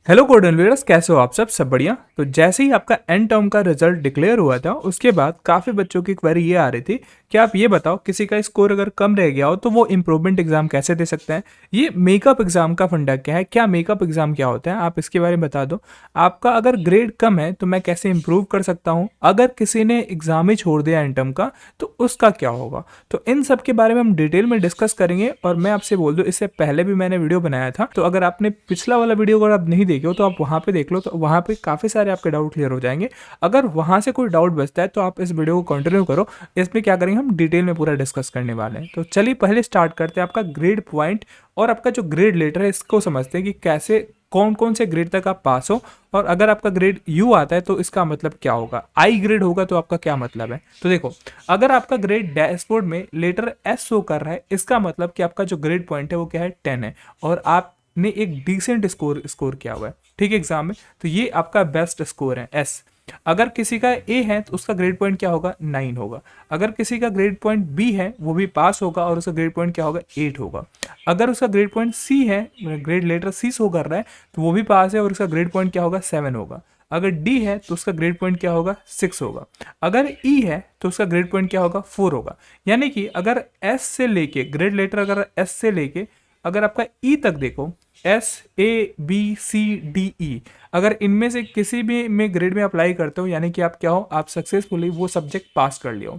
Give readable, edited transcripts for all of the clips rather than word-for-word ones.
Hello codon Beerus, कैसे हो आप सब बढ़िया। तो जैसे ही आपका एंड टर्म का रिजल्ट डिक्लेयर हुआ था उसके बाद काफ़ी बच्चों की क्वेरी ये आ रही थी कि आप ये बताओ किसी का स्कोर अगर कम रह गया हो तो वो इम्प्रूवमेंट एग्जाम कैसे दे सकते हैं। ये मेकअप एग्जाम का फंडा क्या है, क्या मेकअप एग्जाम क्या होता है, आप इसके बारे में बता दो। आपका अगर ग्रेड कम है तो मैं कैसे इंप्रूव कर सकता हूँ, अगर किसी ने एग्जाम ही छोड़ दिया एंड टर्म का तो उसका क्या होगा। तो इन सब के बारे में हम डिटेल में डिस्कस करेंगे। और मैं आपसे बोल दूं, इससे पहले भी मैंने वीडियो बनाया था, तो अगर आपने पिछला वाला वीडियो अगर आप नहीं देखे हो तो आप वहाँ पे देख लो, तो वहाँ पे काफ़ी सारे आपके डाउट क्लियर हो जाएंगे। अगर वहाँ से कोई डाउट बचता है तो आप इस वीडियो को कंटिन्यू करो, इसमें क्या करेंगे हम डिटेल में पूरा डिस्कस करने वाले हैं। तो चलिए पहले स्टार्ट करते हैं आपका ग्रेड पॉइंट और आपका जो ग्रेड लेटर है इसको समझते हैं कि कैसे कौन कौन से ग्रेड तक आप पास हो। और अगर आपका ग्रेड यू आता है तो इसका मतलब क्या होगा, आई ग्रेड होगा तो आपका क्या मतलब है। तो देखो, अगर आपका ग्रेड डैशबोर्ड में लेटर एस शो कर रहा है इसका मतलब कि आपका जो ग्रेड पॉइंट है वो क्या है 10 है और आपने एक डिसेंट स्कोर किया हुआ है, ठीक है, एग्जाम में। तो ये आपका बेस्ट स्कोर है एस। अगर किसी का ए है तो उसका ग्रेड पॉइंट क्या होगा 9 होगा। अगर किसी का ग्रेड पॉइंट बी है वो भी पास होगा और उसका ग्रेड पॉइंट क्या होगा 8 होगा। अगर उसका ग्रेड पॉइंट सी है, ग्रेड लेटर सी शो कर रहा है तो वो भी पास है और उसका ग्रेड पॉइंट क्या होगा 7 होगा। अगर डी है तो उसका ग्रेड पॉइंट क्या होगा 6 होगा। अगर ई है तो उसका ग्रेड पॉइंट क्या होगा 4 होगा। यानी कि अगर एस से लेके ग्रेड लेटर, अगर एस से लेके अगर आपका ई तक देखो, S A B C D E, अगर इनमें से किसी भी में ग्रेड में अप्लाई करते हो यानी कि आप क्या हो, आप सक्सेसफुली वो सब्जेक्ट पास कर लियो।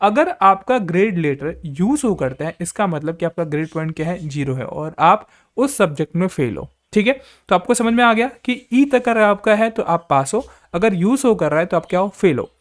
अगर आपका ग्रेड लेटर यूज हो करता है इसका मतलब कि आपका ग्रेड पॉइंट क्या है 0 है और आप उस सब्जेक्ट में फेल हो, ठीक है। तो आपको समझ में आ गया कि ई तक अगर आपका है तो आप पास हो, अगर यूज हो कर रहा है तो आप क्या हो, फेल हो।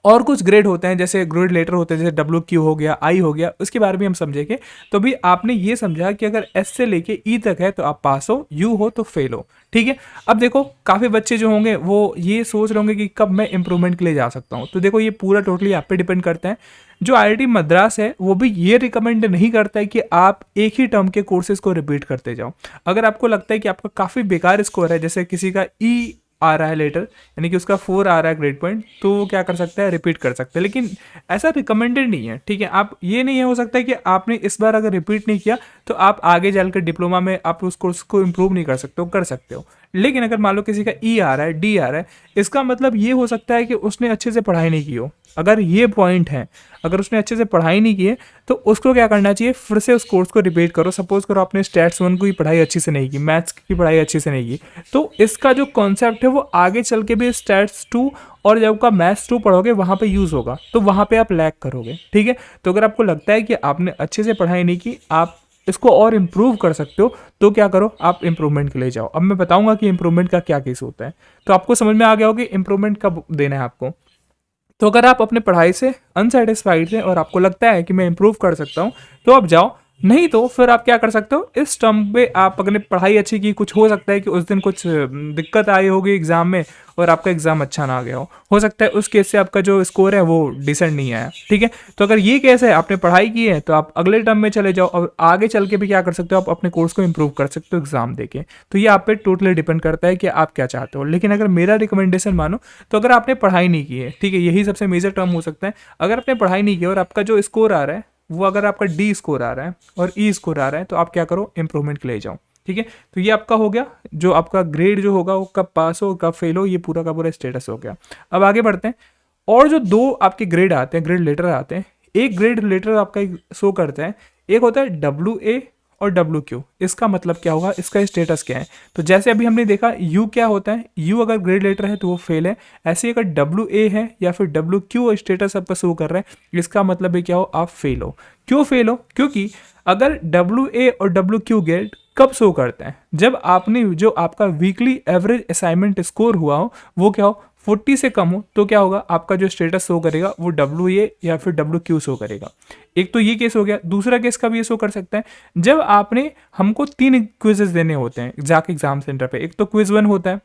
और कुछ ग्रेड होते हैं, जैसे ग्रेड लेटर होते हैं, जैसे डब्ल्यू क्यू हो गया, आई हो गया, उसके बारे में हम समझेंगे। तो भी आपने ये समझा कि अगर एस से लेके ई तक है तो आप पास हो, यू हो तो फेल हो, ठीक है। अब देखो, काफ़ी बच्चे जो होंगे वो ये सोच रहे होंगे कि कब मैं इंप्रूवमेंट के लिए जा सकता हूँ। तो देखो, ये पूरा टोटली आप पे डिपेंड करता है। जो आईआईटी मद्रास है वो भी ये रिकमेंड नहीं करता है कि आप एक ही टर्म के कोर्सेज को रिपीट करते जाओ। अगर आपको लगता है कि आपका काफ़ी बेकार स्कोर है, जैसे किसी का ई आ रहा है लेटर यानी कि उसका 4 आ रहा है ग्रेड पॉइंट, तो वो क्या कर सकता है, रिपीट कर सकता है। लेकिन ऐसा रिकमेंडेड नहीं है, ठीक है। आप ये नहीं हो सकता है कि आपने इस बार अगर रिपीट नहीं किया तो आप आगे चलकर डिप्लोमा में आप उस कोर्स को इम्प्रूव नहीं कर सकते हो, कर सकते हो। लेकिन अगर मान लो किसी का ई आ रहा है, डी आ रहा है, इसका मतलब ये हो सकता है कि उसने अच्छे से पढ़ाई नहीं की हो। अगर ये पॉइंट है, अगर उसने अच्छे से पढ़ाई नहीं की है तो उसको क्या करना चाहिए, फिर से उस कोर्स को रिपीट करो। सपोज करो आपने स्टैट्स 1 की पढ़ाई अच्छी से नहीं की, मैथ्स की पढ़ाई अच्छी से नहीं की, तो इसका जो कॉन्सेप्ट है वो आगे चल के भी स्टैट्स 2 और जब आपका मैथ्स 2 पढ़ोगे वहाँ पे यूज़ होगा, तो वहाँ पे आप लैग करोगे, ठीक है। तो अगर आपको लगता है कि आपने अच्छे से पढ़ाई नहीं की, आप इसको और इम्प्रूव कर सकते हो, तो क्या करो, आप इम्प्रूवमेंट के लिए जाओ। अब मैं बताऊंगा कि इम्प्रूवमेंट का क्या केस होता है। तो आपको समझ में आ गया होगा कि इम्प्रूवमेंट कब देना है आपको। तो अगर आप अपने पढ़ाई से अनसेटिस्फाइड थे और आपको लगता है कि मैं इंप्रूव कर सकता हूँ तो आप जाओ, नहीं तो फिर आप क्या कर सकते हो, इस टर्म पे आप अगर पढ़ाई अच्छी की, कुछ हो सकता है कि उस दिन कुछ दिक्कत आई होगी एग्जाम में और आपका एग्जाम अच्छा ना आ गया हो सकता है उस केस से आपका जो स्कोर है वो डिसेंट नहीं आया, ठीक है। तो अगर ये केस है, आपने पढ़ाई की है, तो आप अगले टर्म में चले जाओ और आगे चल के भी क्या कर सकते हो, आप अपने कोर्स को इंप्रूव कर सकते हो एग्जाम देके। तो ये आप पे टोटली डिपेंड करता है कि आप क्या चाहते हो। लेकिन अगर मेरा रिकमेंडेशन मानो तो अगर आपने पढ़ाई नहीं की है, ठीक है, यही सबसे मेजर टर्म हो सकता है। अगर आपने पढ़ाई नहीं की और आपका जो स्कोर आ रहा है वो, अगर आपका डी स्कोर आ रहा है और ई स्कोर आ रहा है, तो आप क्या करो, इंप्रूवमेंट के लिए जाओ, ठीक है। तो ये आपका हो गया, जो आपका ग्रेड जो होगा वो कब पास हो कब फेल हो, ये पूरा का पूरा स्टेटस हो गया। अब आगे बढ़ते हैं। और जो दो आपके ग्रेड आते हैं, ग्रेड लेटर आते हैं, एक ग्रेड लेटर आपका शो करता है, एक होता है डब्ल्यू ए और डब्ल्यू क्यू। इसका मतलब क्या होगा, इसका स्टेटस क्या है। तो जैसे अभी हमने देखा यू क्या होता है, यू अगर ग्रेड लेटर है तो वो फेल है। ऐसे ही अगर डब्ल्यू ए है या फिर डब्ल्यू क्यू स्टेटस आपका शो कर रहा है, इसका मतलब है क्या हो, आप फेल हो। क्यों फेल हो, क्योंकि अगर डब्ल्यू ए और डब्ल्यू क्यू ग्रेड कब शो करता है, जब आपने जो आपका वीकली एवरेज असाइनमेंट स्कोर हुआ हो वो क्या हो, 40 से कम हो, तो क्या होगा, आपका जो स्टेटस शो करेगा वो डब्ल्यू ए या फिर डब्ल्यू क्यू शो करेगा। एक तो ये केस हो गया। दूसरा केस का भी ये शो कर सकता है, जब आपने, हमको 3 क्विजेस देने होते हैं जाके एग्जाम सेंटर पे। एक तो क्विज 1 होता है,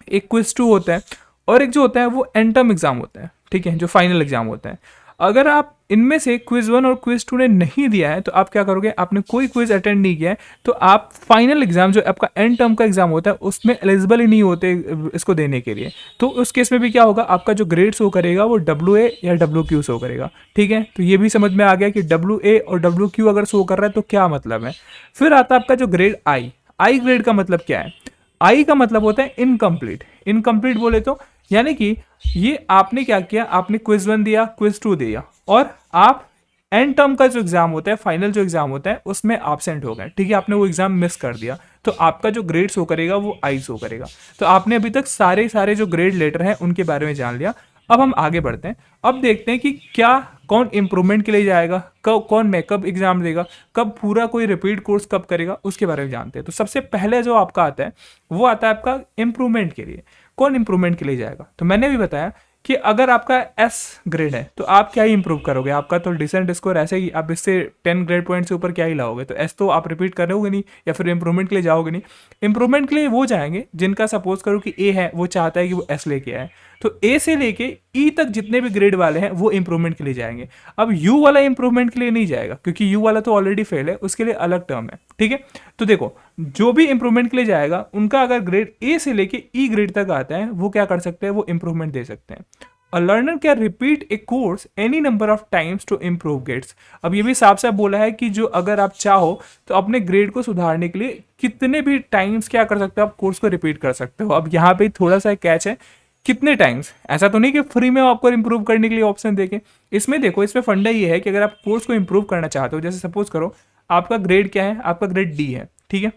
एक क्विज 2 होता है, और एक जो होता है वो एंड टर्म एग्जाम होता है, ठीक है, जो फाइनल एग्जाम होता है। अगर आप इनमें से क्विज 1 और क्विज 2 ने नहीं दिया है तो आप क्या करोगे, आपने कोई क्विज अटेंड नहीं किया है तो आप फाइनल एग्जाम जो आपका एंड टर्म का एग्जाम होता है उसमें एलिजिबल ही नहीं होते इसको देने के लिए। तो उस केस में भी क्या होगा, आपका जो ग्रेड शो करेगा वो डब्ल्यू ए या डब्ल्यू क्यू शो करेगा, ठीक है। तो ये भी समझ में आ गया कि डब्ल्यू ए और डब्ल्यू क्यू अगर शो कर रहा है तो क्या मतलब है। फिर आता है आपका जो ग्रेड आई। आई ग्रेड का मतलब क्या है, आई का मतलब होता है इनकम्प्लीट। इनकम्प्लीट बोले तो यानी कि ये आपने क्या किया, आपने क्विज 1 दिया, क्विज 2 दिया, और आप एंड टर्म का जो एग्जाम होता है, फाइनल जो एग्जाम होता है, उसमें एब्सेंट हो गए, ठीक है, आपने वो एग्जाम मिस कर दिया, तो आपका जो ग्रेड शो करेगा वो आई शो करेगा। तो आपने अभी तक सारे सारे जो ग्रेड लेटर हैं उनके बारे में जान लिया। अब हम आगे बढ़ते हैं, अब देखते हैं कि क्या कौन इंप्रूवमेंट के लिए जाएगा, कब कौन मेकअप एग्जाम देगा, कब पूरा कोई रिपीट कोर्स कब करेगा, उसके बारे में जानते हैं। तो सबसे पहले जो आपका आता है वो आता है आपका इंप्रूवमेंट के लिए। कौन इंप्रूवमेंट के लिए जाएगा, तो मैंने भी बताया कि अगर आपका एस ग्रेड है तो आप क्या ही इंप्रूव करोगे, आपका तो डिसेंट स्कोर ऐसे ही, आप इससे 10 ग्रेड पॉइंट से ऊपर क्या ही लाओगे, तो एस तो आप रिपीट करोगे नहीं, या फिर इंप्रूवमेंट के लिए जाओगे नहीं। इंप्रूवमेंट के लिए वो जाएंगे जिनका सपोज करो कि ए है, वो चाहता है कि वो एस लेके आए, तो ए से लेके ई तक जितने भी ग्रेड वाले हैं वो इंप्रूवमेंट के लिए जाएंगे। अब यू वाला इंप्रूवमेंट के लिए नहीं जाएगा, क्योंकि यू वाला तो ऑलरेडी फेल है, उसके लिए अलग टर्म है, ठीक है। तो देखो, जो भी इंप्रूवमेंट के लिए जाएगा उनका अगर ग्रेड ए से लेके ई ग्रेड तक आता है, वो क्या कर सकते हैं, वो इंप्रूवमेंट दे सकते हैं। A learner can repeat a course any number of times to improve grades। अब ये भी साफ साफ बोला है कि जो अगर आप चाहो तो अपने ग्रेड को सुधारने के लिए कितने भी टाइम्स क्या कर सकते हो, आप कोर्स को रिपीट कर सकते हो। अब यहाँ पे थोड़ा सा कैच है, कितने टाइम्स, ऐसा तो नहीं कि फ्री में आपको इंप्रूव करने के लिए ऑप्शन देके। इसमें देखो, इसमें फंडा ये है कि अगर आप कोर्स को इंप्रूव करना चाहते हो, जैसे सपोज करो आपका ग्रेड क्या है, आपका ग्रेड डी है, ठीक है,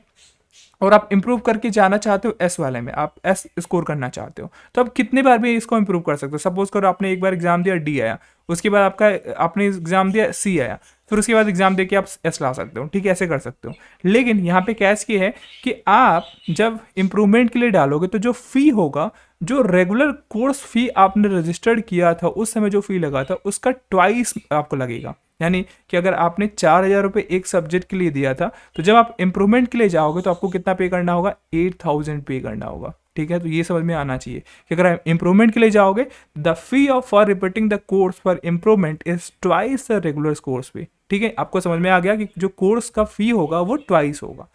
और आप इंप्रूव करके जाना चाहते हो एस वाले में, आप एस स्कोर करना चाहते हो, तो आप कितने बार भी इसको इंप्रूव कर सकते हो। सपोज करो आपने एक बार एग्जाम दिया, डी आया, उसके बाद आपने एग्जाम दिया, सी आया, फिर उसके बाद एग्जाम देके आप एस ला सकते हो, ठीक है, ऐसे कर सकते हो। लेकिन यहाँ पे कैच ये है कि आप जब इंप्रूवमेंट के लिए डालोगे तो जो फी होगा, जो रेगुलर कोर्स फी आपने रजिस्टर्ड किया था उस समय जो फी लगा था उसका ट्वाइस आपको लगेगा। यानी कि अगर आपने 4,000 रुपये एक सब्जेक्ट के लिए दिया था, तो जब आप इंप्रूवमेंट के लिए जाओगे तो आपको कितना पे करना होगा, 8,000 पे करना होगा, ठीक है। तो ये समझ में आना चाहिए कि अगर आप इंप्रूवमेंट के लिए जाओगे, the fee of for repeating the course for improvement is twice the regular course fee, ठीक है। आपको समझ में आ गया कि जो कोर्स का फी होगा वो ट्वाइस होगा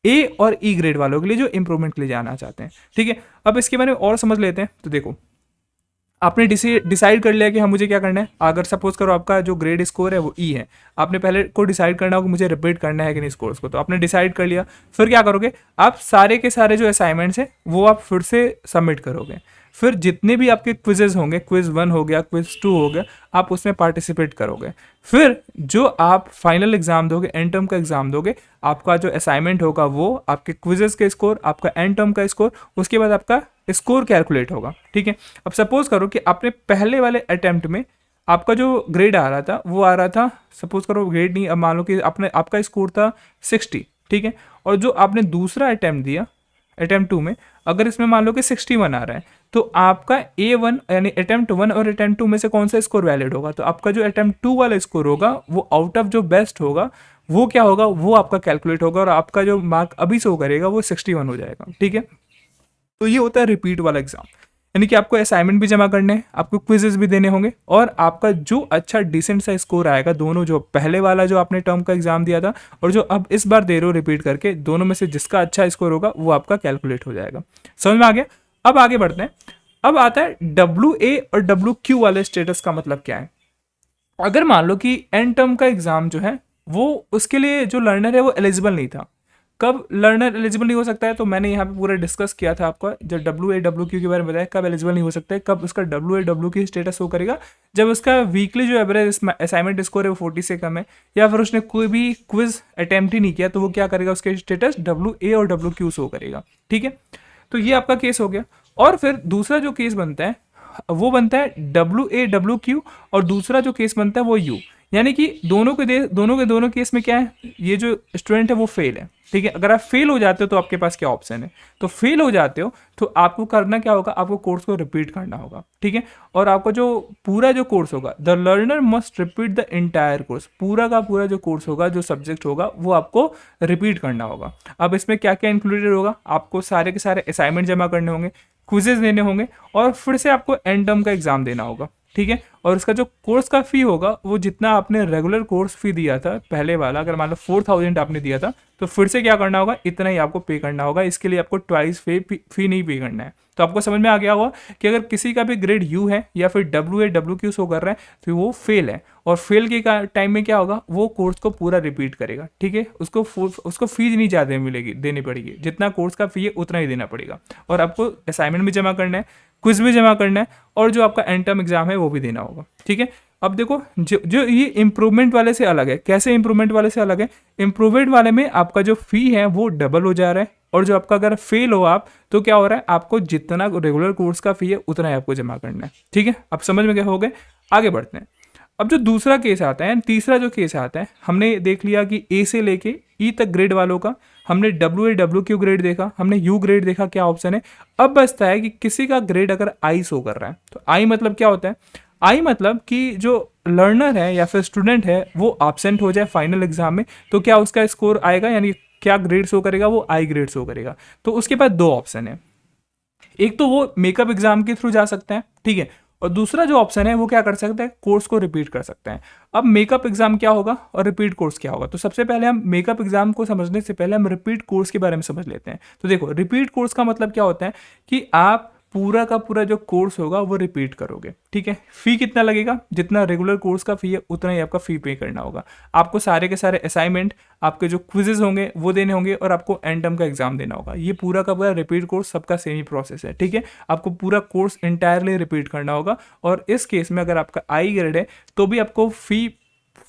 ए और ई ग्रेड वालों के लिए जो इंप्रूवमेंट के लिए जाना चाहते हैं, ठीक है। अब इसके बारे में और समझ लेते हैं। तो देखो, आपने डिसाइड कर लिया कि हाँ मुझे क्या करना है। अगर सपोज करो आपका जो ग्रेड स्कोर है वो ई है, आपने पहले को डिसाइड करना होगा मुझे रिपीट करना है कि नहीं इस कोर्स को, तो आपने डिसाइड कर लिया। फिर क्या करोगे, आप सारे के सारे जो असाइनमेंट्स हैं वो आप फिर से सबमिट करोगे। फिर जितने भी आपके क्विजेज होंगे, क्विज 1 हो गया, क्विज 2 हो गया, आप उसमें पार्टिसिपेट करोगे। फिर जो आप फाइनल एग्जाम दोगे, एंड टर्म का एग्जाम दोगे, आपका जो असाइनमेंट होगा वो आपके क्विजेस के स्कोर, आपका एंड टर्म का स्कोर, उसके बाद आपका स्कोर कैलकुलेट होगा, ठीक है। अब सपोज करो कि आपने पहले वाले अटेम्प्ट में आपका जो ग्रेड आ रहा था वो आ रहा था, सपोज करो ग्रेड नहीं, अब मान लो कि आपका स्कोर था 60, ठीक है, और जो आपने दूसरा अटेम्प्ट दिया अटेम्प्ट 2 में, अगर इसमें मान लो कि 61 आ रहा है, तो आपका A1 यानी अटेम्प्ट 1 और अटेम्प्ट 2 में से कौन सा स्कोर वैलिड होगा, तो आपका जो अटेम्प्ट 2 वाला स्कोर होगा वो आउट ऑफ जो बेस्ट होगा वो क्या होगा, वो आपका कैलकुलेट होगा, और आपका जो मार्क अभी शो करेगा वो 61 हो जाएगा, ठीक है। तो ये होता है रिपीट वाला एग्जाम, यानी कि आपको असाइनमेंट भी जमा करने हैं, आपको क्विजेस भी देने होंगे, और आपका जो अच्छा डिसेंट सा स्कोर आएगा, दोनों जो पहले वाला जो आपने टर्म का एग्जाम दिया था और जो अब इस बार दे रहे हो रिपीट करके, दोनों में से जिसका अच्छा स्कोर होगा वो आपका कैलकुलेट हो जाएगा। समझ में आ गया। अब आगे बढ़ते हैं। अब आता है WA और WQ वाले स्टेटस का मतलब क्या है। अगर मान लो कि एंड टर्म का एग्जाम जो है वो उसके लिए जो लर्नर है वो एलिजिबल नहीं था। कब लर्नर एलिजिबल नहीं हो सकता है, तो मैंने यहाँ पे पूरा डिस्कस किया था आपका, जब WA WQ के बारे में बताया कब एलिजिबल नहीं हो सकता है, कब उसका WA WQ स्टेटस शो करेगा, जब उसका वीकली जो एवरेज असाइनमेंट स्कोर है वो 40 से कम है, या फिर उसने कोई भी क्विज अटेम्प्ट ही नहीं किया, तो वो क्या करेगा, उसके स्टेटस WA और WQ शो करेगा, ठीक है। तो ये आपका केस हो गया। और फिर दूसरा जो केस बनता है वो बनता है WA WQ, और दूसरा जो केस बनता है वो U, यानी कि दोनों केस में क्या है, ये जो स्टूडेंट है वो फेल है, ठीक है। अगर आप फेल हो जाते हो तो आपके पास क्या ऑप्शन है, तो फेल हो जाते हो तो आपको करना क्या होगा, आपको कोर्स को रिपीट करना होगा, ठीक है। और आपका जो पूरा जो कोर्स होगा, the learner must repeat the entire course, पूरा का पूरा जो कोर्स होगा, जो सब्जेक्ट होगा वो आपको रिपीट करना होगा। अब इसमें क्या क्या इंक्लूडेड होगा, आपको सारे के सारे असाइनमेंट जमा करने होंगे, क्विजेज देने होंगे, और फिर से आपको एंड टर्म का एग्जाम देना होगा, ठीक है। और उसका जो कोर्स का फ़ी होगा वो जितना आपने रेगुलर कोर्स फ़ी दिया था पहले वाला, अगर मान लो 4000 आपने दिया था, तो फिर से क्या करना होगा, इतना ही आपको पे करना होगा। इसके लिए आपको ट्वाइस फी नहीं पे करना है। तो आपको समझ में आ गया होगा कि अगर किसी का भी ग्रेड यू है या फिर डब्ल्यू है, डब्ल्यू क्यू शो कर रहा है, तो वो फेल है। और फेल के टाइम में क्या होगा, वो कोर्स को पूरा रिपीट करेगा, ठीक है। उसको फीस नहीं ज़्यादा मिलेगी, देनी पड़ेगी, जितना कोर्स का फी है उतना ही देना पड़ेगा। और आपको असाइनमेंट भी जमा करना है, क्विज भी जमा करना है, और जो आपका एंड टर्म एग्जाम है वो भी देना होगा, ठीक है। अब देखो जो ये इम्प्रूवमेंट वाले से अलग है। कैसे इम्प्रूवमेंट वाले से अलग है? इम्प्रूवमेंट वाले में आपका जो फी है वो डबल हो जा रहा है, और जो आपका अगर फेल हो आप, तो क्या हो रहा है, आपको जितना रेगुलर कोर्स का फी है उतना ही आपको जमा करना है, ठीक है। अब समझ में क्या हो गए, आगे बढ़ते हैं। अब जो दूसरा केस आता है, तीसरा जो केस आता है, हमने देख लिया कि ए से लेके ई तक ग्रेड वालों का, हमने डब्ल्यू क्यू ग्रेड देखा, हमने यू ग्रेड देखा क्या ऑप्शन है। अब बचता है कि किसी का ग्रेड अगर आई शो कर रहा है, तो आई मतलब क्या होता है, आई मतलब कि जो लर्नर है या फिर स्टूडेंट है वो एब्सेंट हो जाए फाइनल एग्जाम में, तो क्या उसका स्कोर आएगा, यानी क्या ग्रेड शो करेगा, वो आई ग्रेड शो करेगा। तो उसके पास दो ऑप्शन है, एक तो वो मेकअप एग्जाम के थ्रू जा सकते हैं, ठीक है, और दूसरा जो ऑप्शन है वो क्या कर सकते हैं, कोर्स को रिपीट कर सकते हैं। अब मेकअप एग्जाम क्या होगा और रिपीट कोर्स क्या होगा, तो सबसे पहले हम मेकअप एग्जाम को समझने से पहले हम रिपीट कोर्स के बारे में समझ लेते हैं। तो देखो, रिपीट कोर्स का मतलब क्या होता है कि आप पूरा का पूरा जो कोर्स होगा वो रिपीट करोगे, ठीक है। फी कितना लगेगा, जितना रेगुलर कोर्स का फी है उतना ही आपका फी पे करना होगा। आपको सारे के सारे असाइनमेंट, आपके जो क्विजेज होंगे वो देने होंगे, और आपको एंड टर्म का एग्जाम देना होगा। ये पूरा का पूरा रिपीट कोर्स सबका सेम ही प्रोसेस है, ठीक है। आपको पूरा कोर्स इंटायरली रिपीट करना होगा, और इस केस में अगर आपका आई ग्रेड है तो भी आपको फी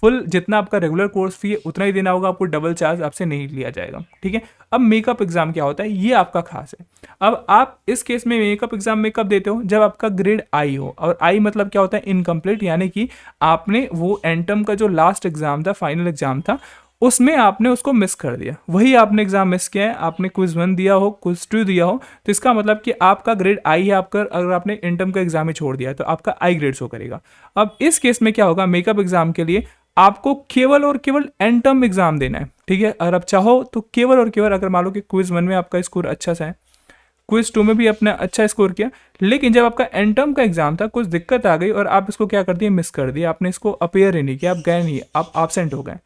फुल जितना आपका रेगुलर कोर्स फी है उतना ही देना होगा, आपको डबल चार्ज आपसे नहीं लिया जाएगा, ठीक है। अब मेकअप एग्जाम क्या होता है, ये आपका खास है। अब आप इस केस में मेकअप एग्जाम में कब देते हो, जब आपका ग्रेड आई हो, और आई मतलब क्या होता है, इनकम्प्लीट, यानी कि आपने वो एंटम का जो लास्ट एग्जाम था, फाइनल एग्जाम था, उसमें आपने उसको मिस कर दिया। वही आपने एग्जाम मिस किया है, आपने क्विज 1 दिया हो, क्विज 2 दिया हो, तो इसका मतलब कि आपका ग्रेड आई है। आपका अगर आपने इंटर्म का एग्जाम ही छोड़ दिया है तो आपका आई ग्रेड शो करेगा। अब इस केस में क्या होगा, मेकअप एग्जाम के लिए आपको केवल और केवल एंड टर्म एग्जाम देना है, ठीक है। अगर आप चाहो तो केवल और केवल, अगर मान लो कि क्विज 1 में आपका स्कोर अच्छा सा है, क्विज 2 में भी अपना अच्छा स्कोर किया, लेकिन जब आपका एंड टर्म का एग्जाम था कुछ दिक्कत आ गई और आप इसको क्या कर दिए, मिस कर दिया, आपने इसको अपेयर ही नहीं किया, आप गए नहीं, आप एब्सेंट हो गए।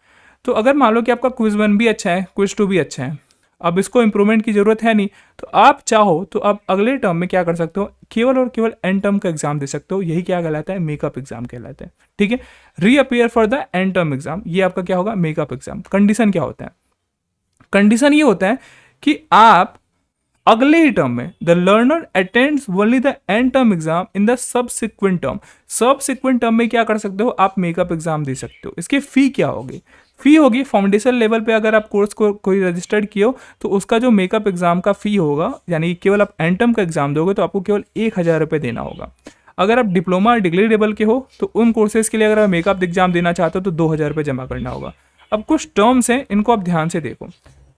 तो अगर मान लो कि आपका क्विज 1 भी अच्छा है, क्विज 2 भी अच्छा है, अब इसको इंप्रूवमेंट की जरूरत है नहीं, तो आप चाहो तो आप अगले टर्म में क्या कर सकते हो, केवल और केवल एंड टर्म का एग्जाम दे सकते हो। यही क्या कहलाता है, मेकअप एग्जाम कहलाता है, ठीक है। Reappear for the end term exam, ये आपका क्या होगा, मेकअप एग्जाम। कंडीशन क्या होता है, कंडीशन ये होता है कि आप अगले ही टर्म में the learner attends only the end term exam in the subsequent term. Subsequent term में क्या कर सकते हो, आप मेकअप एग्जाम दे सकते हो। इसकी फी क्या होगी, फी होगी फाउंडेशन लेवल पे अगर आप कोर्स को कोई रजिस्टर्ड किए हो तो उसका जो मेकअप एग्जाम का फी होगा, यानी केवल आप एंड टर्म का एग्जाम दोगे तो आपको केवल 1000 रुपये देना होगा। अगर आप डिप्लोमा डिग्री लेवल के हो तो उन कोर्सेज के लिए अगर आप मेकअप एग्जाम देना चाहते हो तो 2000 रुपये जमा करना होगा। अब कुछ टर्म्स हैं, इनको आप ध्यान से देखो।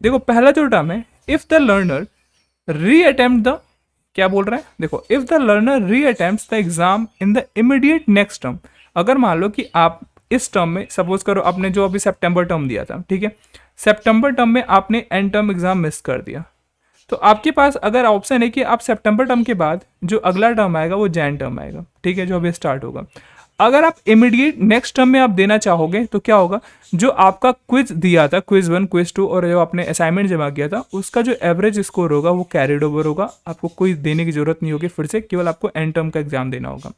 देखो, पहला जो टर्म है, if the learner reattempt the, क्या बोल रहा है, देखो, if the learner reattempts the exam in the immediate next term. अगर मान लो कि आप इस टर्म में, सपोज करो आपने जो अभी सितंबर टर्म दिया था, ठीक है, सितंबर टर्म में आपने एंड टर्म एग्जाम मिस कर दिया, तो आपके पास अगर ऑप्शन है कि आप सितंबर टर्म के बाद जो अगला टर्म आएगा वो जैन टर्म आएगा, ठीक है, जो अभी स्टार्ट होगा। अगर आप इमीडिएट नेक्स्ट टर्म में आप देना चाहोगे तो क्या होगा, जो आपका क्विज दिया था, क्विज 1 क्विज 2 और जो आपने असाइनमेंट जमा किया था, उसका जो एवरेज स्कोर होगा वो कैरिड ओवर होगा। आपको कोई देने की जरूरत नहीं होगी फिर से, केवल आपको एंड टर्म का एग्जाम देना होगा।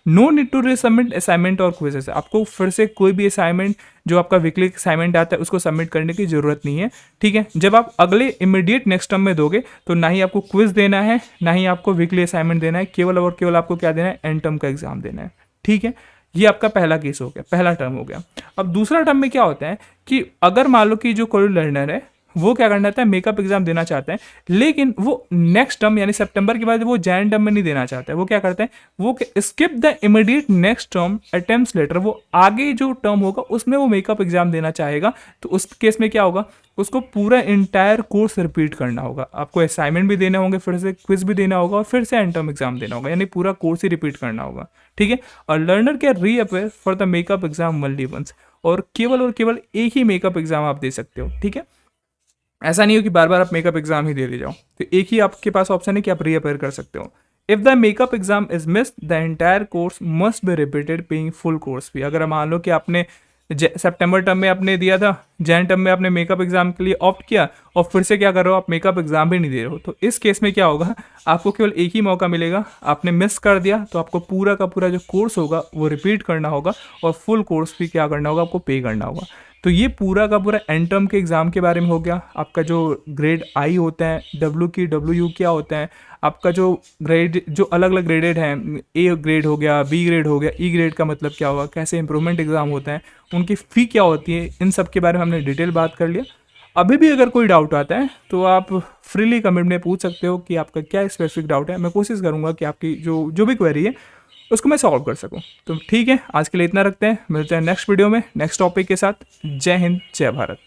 No need to resubmit assignment और क्विजेस, आपको फिर से कोई भी असाइनमेंट जो आपका वीकली असाइनमेंट आता है उसको सबमिट करने की जरूरत नहीं है, ठीक है। जब आप अगले इमीडिएट नेक्स्ट टर्म में दोगे तो ना ही आपको क्विज देना है, ना ही आपको वीकली असाइनमेंट देना है, केवल और केवल आपको क्या देना है, एंड टर्म का एग्जाम देना है, ठीक है। ये आपका पहला केस हो गया, पहला टर्म हो गया। अब दूसरा टर्म में क्या होता है कि अगर मान लो कि जो कोई लर्नर है वो क्या करना चाहता है, मेकअप एग्जाम देना चाहता है, लेकिन वो नेक्स्ट टर्म यानी सितंबर के बाद वो जैन टर्म में नहीं देना चाहता है, वो क्या करता है, वो skip the immediate next term attempts later, वो आगे जो टर्म होगा उसमें वो मेकअप एग्जाम देना चाहेगा। तो उस केस में क्या होगा, उसको पूरा इंटायर कोर्स रिपीट करना होगा, आपको असाइनमेंट भी देने होंगे, फिर से क्विज भी देना होगा और फिर से एंड टर्म एग्जाम देना होगा, यानी पूरा कोर्स ही रिपीट करना होगा, ठीक है। और learner can reappear for the makeup exam only once, और केवल एक ही मेकअप एग्जाम आप दे सकते हो, ठीक है। ऐसा नहीं हो कि बार बार आप मेकअप एग्जाम ही दे लीजिए, तो एक ही आपके पास ऑप्शन है कि आप रीअपियर कर सकते हो। If the makeup exam is missed the entire course must be repeated paying full course fee. अगर मान लो कि आपने सितंबर टर्म में आपने दिया था, जैन टर्म में आपने मेकअप एग्जाम के लिए ऑप्ट किया और फिर से क्या कर रहे हो, आप मेकअप एग्जाम भी नहीं दे रहे हो, तो इस केस में क्या होगा, आपको केवल एक ही मौका मिलेगा। आपने मिस कर दिया तो आपको पूरा का पूरा जो कोर्स होगा वो रिपीट करना होगा और फुल कोर्स भी क्या करना होगा, आपको पे करना होगा। तो ये पूरा का पूरा एंड टर्म के एग्ज़ाम के बारे में हो गया। आपका जो ग्रेड आई होता है, डब्ल्यू क्या होता है, आपका जो ग्रेड जो अलग अलग ग्रेडेड हैं, ए ग्रेड हो गया, बी ग्रेड हो गया, ई ग्रेड का मतलब क्या होगा, कैसे इंप्रूवमेंट एग्ज़ाम होता है, उनकी फ़ी क्या होती है, इन सब के बारे में हमने डिटेल बात कर लिया। अभी भी अगर कोई डाउट आता है तो आप फ्रीली कमेंट में पूछ सकते हो कि आपका क्या स्पेसिफिक डाउट है। मैं कोशिश करूँगा कि आपकी जो जो भी क्वेरी है उसको मैं सॉल्व कर सकूँ। तो ठीक है, आज के लिए इतना रखते हैं, मिलते हैं नेक्स्ट वीडियो में नेक्स्ट टॉपिक के साथ। जय हिंद, जय भारत।